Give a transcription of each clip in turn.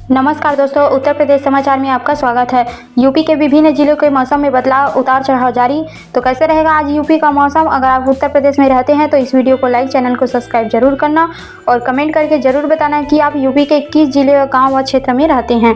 नमस्कार दोस्तों, उत्तर प्रदेश समाचार में आपका स्वागत है। यूपी के विभिन्न जिलों के मौसम में बदलाव, उतार चढ़ाव जारी। तो कैसे रहेगा आज यूपी का मौसम? अगर आप उत्तर प्रदेश में रहते हैं तो इस वीडियो को लाइक, चैनल को सब्सक्राइब जरूर करना और कमेंट करके जरूर बताना कि आप यूपी के किस जिले, गाँव व क्षेत्र में रहते हैं।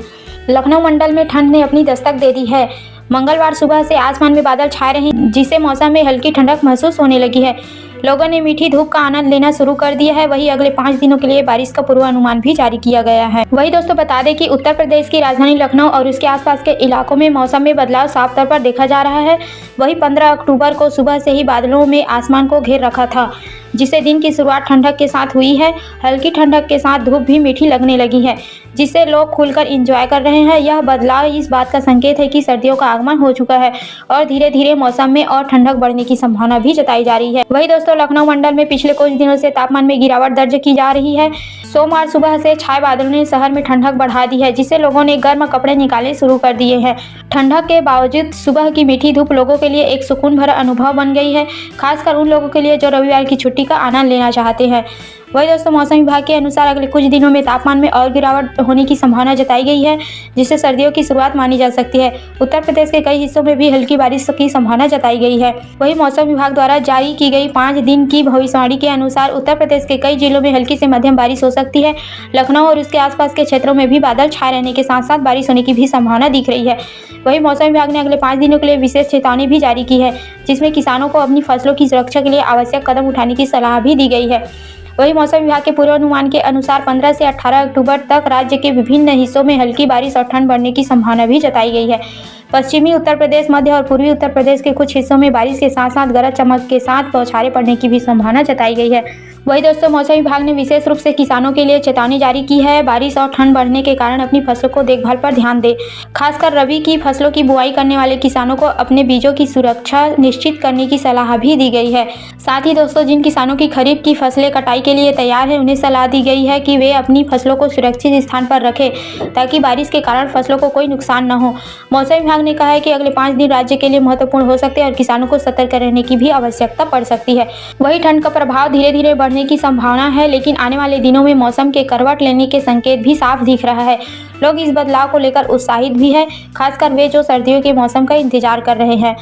लखनऊ मंडल में ठंड ने अपनी दस्तक दे दी है। मंगलवार सुबह से आसमान में बादल छाए रहे, जिससे मौसम में हल्की ठंडक महसूस होने लगी है। लोगों ने मीठी धूप का आनंद लेना शुरू कर दिया है। वहीं अगले 5 दिनों के लिए बारिश का पूर्वानुमान भी जारी किया गया है। वहीं दोस्तों बता दें कि उत्तर प्रदेश की राजधानी लखनऊ और उसके आसपास के इलाकों में मौसम में बदलाव साफ तौर पर देखा जा रहा है। वहीं 15 अक्टूबर को सुबह से ही बादलों में आसमान को घेर रखा था, जिससे दिन की शुरुआत ठंडक के साथ हुई है। हल्की ठंडक के साथ धूप भी मीठी लगने लगी है, जिससे लोग खुलकर एंजॉय कर रहे हैं। यह बदलाव इस बात का संकेत है कि सर्दियों का आगमन हो चुका है और धीरे धीरे मौसम में और ठंडक बढ़ने की संभावना भी जताई जा रही है। वहीं दोस्तों लखनऊ मंडल में पिछले कुछ दिनों से तापमान में गिरावट दर्ज की जा रही है। सोमवार सुबह से छाए बादलों ने शहर में ठंडक बढ़ा दी है, जिससे लोगों ने गर्म कपड़े निकालने शुरू कर दिए हैं। ठंडक के बावजूद सुबह की मीठी धूप लोगों के लिए एक सुकून भरा अनुभव बन गई है, खासकर उन लोगों के लिए जो रविवार की छुट्टी का आनंद लेना चाहते हैं। वही दोस्तों मौसम विभाग के अनुसार अगले कुछ दिनों में तापमान में और गिरावट होने की संभावना जताई गई है, जिससे सर्दियों की शुरुआत मानी जा सकती है। उत्तर प्रदेश के कई हिस्सों में भी हल्की बारिश की संभावना जताई गई है। वही मौसम विभाग द्वारा जारी की गई 5 दिन की भविष्यवाणी के अनुसार उत्तर प्रदेश के कई जिलों में हल्की से मध्यम बारिश हो सकती है। लखनऊ और उसके आसपास के क्षेत्रों में भी बादल छाए रहने के साथ साथ बारिश होने की भी संभावना दिख रही है। वही मौसम विभाग ने अगले 5 दिनों के लिए विशेष चेतावनी भी जारी की है, जिसमें किसानों को अपनी फसलों की सुरक्षा के लिए आवश्यक कदम उठाने की सलाह भी दी गई है। वही मौसम विभाग के पूर्वानुमान के अनुसार 15 से 18 अक्टूबर तक राज्य के विभिन्न हिस्सों में हल्की बारिश और ठंड बढ़ने की संभावना भी जताई गई है। पश्चिमी उत्तर प्रदेश, मध्य और पूर्वी उत्तर प्रदेश के कुछ हिस्सों में बारिश के साथ साथ गरज चमक के साथ बौछारें पड़ने की भी संभावना जताई गई है। वही दोस्तों मौसम विभाग ने विशेष रूप से किसानों के लिए चेतावनी जारी की है। बारिश और ठंड बढ़ने के कारण अपनी फसलों को देखभाल पर ध्यान दें। खासकर रबी की फसलों की बुआई करने वाले किसानों को अपने बीजों की सुरक्षा निश्चित करने की सलाह भी दी गई है। साथ ही दोस्तों जिन किसानों की खरीफ की फसलें कटाई के लिए तैयार है, उन्हें सलाह दी गई है कि वे अपनी फसलों को सुरक्षित स्थान पर रखें, ताकि बारिश के कारण फसलों को कोई नुकसान न हो। मौसम विभाग ने कहा है कि अगले 5 दिन राज्य के लिए महत्वपूर्ण हो सकते हैं और किसानों को सतर्क रहने की भी आवश्यकता पड़ सकती है। वही ठंड का प्रभाव धीरे धीरे बढ़ने की संभावना है, लेकिन आने वाले दिनों में मौसम के करवट लेने के संकेत भी साफ दिख रहा है। लोग इस बदलाव को लेकर उत्साहित भी है, खासकर वे जो सर्दियों के मौसम का इंतजार कर रहे हैं।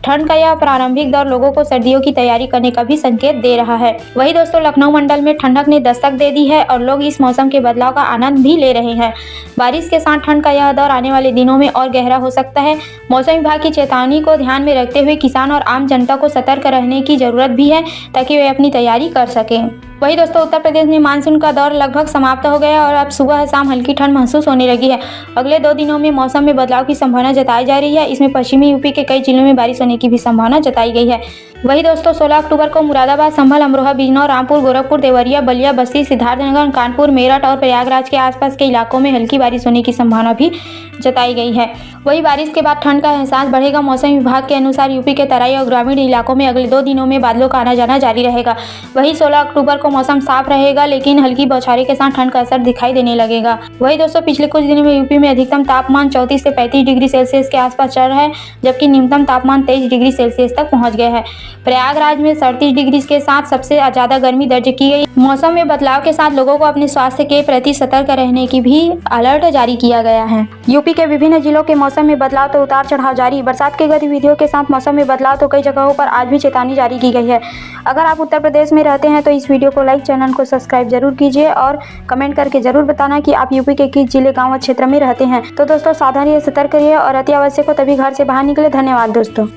ठंड का यह प्रारंभिक दौर लोगों को सर्दियों की तैयारी करने का भी संकेत दे रहा है। वही दोस्तों लखनऊ मंडल में ठंडक ने दस्तक दे दी है और लोग इस मौसम के बदलाव का आनंद भी ले रहे हैं। बारिश के साथ ठंड का यह दौर आने वाले दिनों में और गहरा हो सकता है। मौसम विभाग की चेतावनी को ध्यान में रखते हुए किसान और आम जनता को सतर्क रहने की जरूरत भी है, ताकि वे अपनी तैयारी कर सकें। वही दोस्तों उत्तर प्रदेश में मानसून का दौर लगभग समाप्त हो गया और अब सुबह शाम हल्की ठंड महसूस होने लगी है। अगले 2 दिनों में मौसम में बदलाव की संभावना जताई जा रही है। इसमें पश्चिमी यूपी के कई जिलों में बारिश होने की भी संभावना जताई गई है। वही दोस्तों 16 अक्टूबर को मुरादाबाद, संभल, अमरोहा, बिजनौर, रामपुर, गोरखपुर, देवरिया, बलिया, बस्ती, सिद्धार्थनगर, कानपुर, मेरठ और प्रयागराज के आसपास के इलाकों में हल्की बारिश होने की संभावना भी जताई गई है। वही बारिश के बाद ठंड का एहसास बढ़ेगा। मौसम विभाग के अनुसार यूपी के तराई और ग्रामीण इलाकों में अगले 2 दिनों में बादलों का आना जाना जारी रहेगा। वही 16 अक्टूबर को मौसम साफ रहेगा, लेकिन हल्की बौछारें के साथ ठंड का असर दिखाई देने लगेगा। वही दोस्तों पिछले कुछ दिनों में यूपी में अधिकतम तापमान 34 से 35 डिग्री सेल्सियस के आसपास चल रहा है, जबकि न्यूनतम तापमान 23 डिग्री सेल्सियस तक पहुंच गया है। प्रयागराज में 37 डिग्री के साथ सबसे ज्यादा गर्मी दर्ज की गई। मौसम में बदलाव के साथ लोगों को अपने स्वास्थ्य के प्रति सतर्क रहने की भी अलर्ट जारी किया गया है। यूपी के विभिन्न जिलों के मौसम में बदलाव तो उतार चढ़ाव जारी। बरसात की गतिविधियों के साथ मौसम में बदलाव तो कई जगहों पर आज भी चेतावनी जारी की गई है। अगर आप उत्तर प्रदेश में रहते हैं तो इस वीडियो को लाइक, चैनल को सब्सक्राइब जरूर कीजिए और कमेंट करके जरूर बताना कि आप यूपी के किस जिले, गाँव, क्षेत्र में रहते हैं। तो दोस्तों सावधानी से सतर्क रहिए और अति आवश्यक हो तभी घर से बाहर निकले। धन्यवाद दोस्तों।